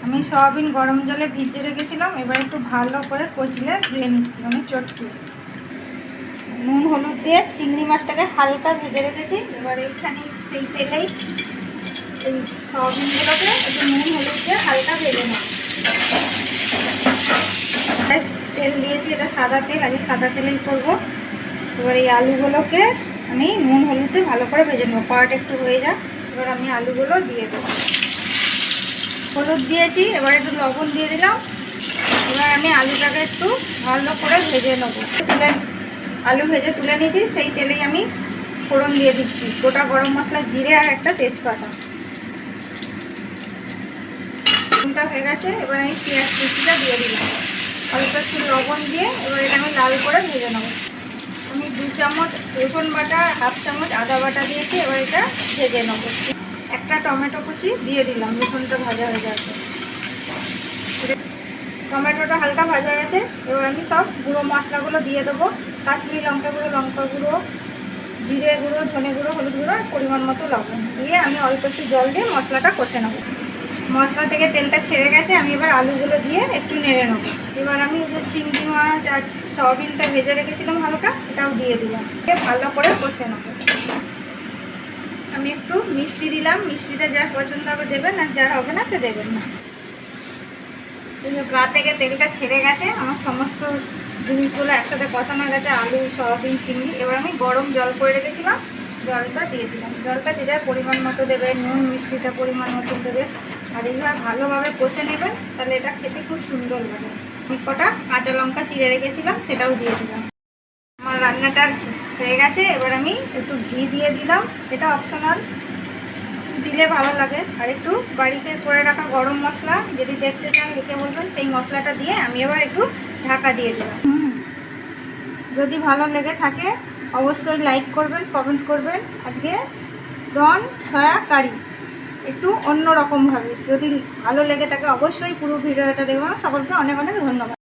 আমি সয়াবিন গরম জলে ভিজিয়ে রেখেছিলাম, এবার একটু ভালো করে কচলে ধুয়ে নিচ্ছি, মানে চটকে। নুন হলুদ দিয়ে চিংড়ি মাছটাকে হালকা ভেজে রেখেছি। এবার এইখানে সেই তেলেই এই সয়াবিনগুলোকে একটু নুন হলুদ দিয়ে হালকা ভেজে নেব। তেল দিয়েছি, এটা সাদা তেল, আজকে সাদা তেলেই করবো। এবার এই আলুগুলোকে আমি নুন হলুদে ভালো করে ভেজে নেবো, কড়াটা একটু হয়ে যাক। এবার আমি আলুগুলো দিয়ে দেবো। হলুদ দিয়েছি, এবার একটু লবণ দিয়ে দিলাম। এবার আমি আলুটাকে একটু ভালো করে ভেজে নেবো। আলু ভেজে তুলে নিয়েছি, সেই তেলেই আমি ফোড়ন দিয়ে দিচ্ছি গোটা গরম মশলা, জিরে আর একটা তেজপাতা। ফোড়নটা হয়ে গেছে, এবার আমি পেঁয়াজ কুচিটা দিয়ে দিলাম। অল্প একটু লবণ দিয়ে এবার এটা আমি লাল করে ভেজে নেবো। আমি 2 চামচ রসুন বাটা, 1/2 চামচ আদা বাটা দিয়েছি। এবার এটা ভেজে নেবো। একটা টমেটো কুচি দিয়ে দিলাম রসুনটা ভাজা হয়ে যাচ্ছে। টমেটোটা হালকা ভাজা গেছে, এবার আমি সব গুঁড়ো মশলাগুলো দিয়ে দেবো। কাশ্মীরি লঙ্কা গুঁড়ো, জিরে গুঁড়ো, ধনে গুঁড়ো, হলুদ গুঁড়ো, পরিমাণ মতো লবণ দিয়ে আমি অল্প একটু জল দিয়ে মশলাটা কষে নেবো। মশলা থেকে তেলটা ছেড়ে গেছে, আমি এবার আলুগুলো দিয়ে একটু নেড়ে নেবো। এবার আমি এই যে চিংড়ি মাছ আর সয়াবিনটা ভেজে রেখেছিলাম হালকা, এটাও দিয়ে দিলাম, দিয়ে ভালো করে কষে নেবো। আমি একটু মিষ্টি দিলাম, মিষ্টিটা যার পছন্দ হবে দেবেন, আর যার হবে না সে দেবেন না। কিন্তু গা থেকে তেলটা ছেড়ে গেছে, আমার সমস্ত জিনিসগুলো একসাথে কষানো গেছে, আলু, সয়াবিন, চিংড়ি। এবার আমি গরম জল করে রেখেছিলাম, জলটা দিয়ে দিলাম। জলটা যে যার পরিমাণ মতো দেবে, নুন মিষ্টিটা পরিমাণ মতো দেবে। আর এইভাবে ভালোভাবে কষে নেবেন, তাহলে এটা খেতে খুব সুন্দর লাগে। আমি কটা কাঁচা লঙ্কা চিড়ে রেখেছিলাম, সেটাও দিয়ে দিলাম। আমার রান্নাটা হয়ে গেছে, এবার আমি একটু ঘি দিয়ে দিলাম, এটা অপশনাল, দিলে ভালো লাগে। আর একটু বাড়িতে করে রাখা গরম মশলা যদি দেখতে চান লিখে বলবেন, সেই মশলাটা দিয়ে আমি এবার একটু ঢাকা দিয়ে দিলাম। যদি ভালো লেগে থাকে অবশ্যই লাইক করবেন, কমেন্ট করবেন। আজকে প্রন সয়া কারি একটু অন্য রকমভাবে, যদি ভালো লেগে থাকে অবশ্যই পুরো ভিডিওটা দেখবেন। সকলকে অনেক অনেক ধন্যবাদ।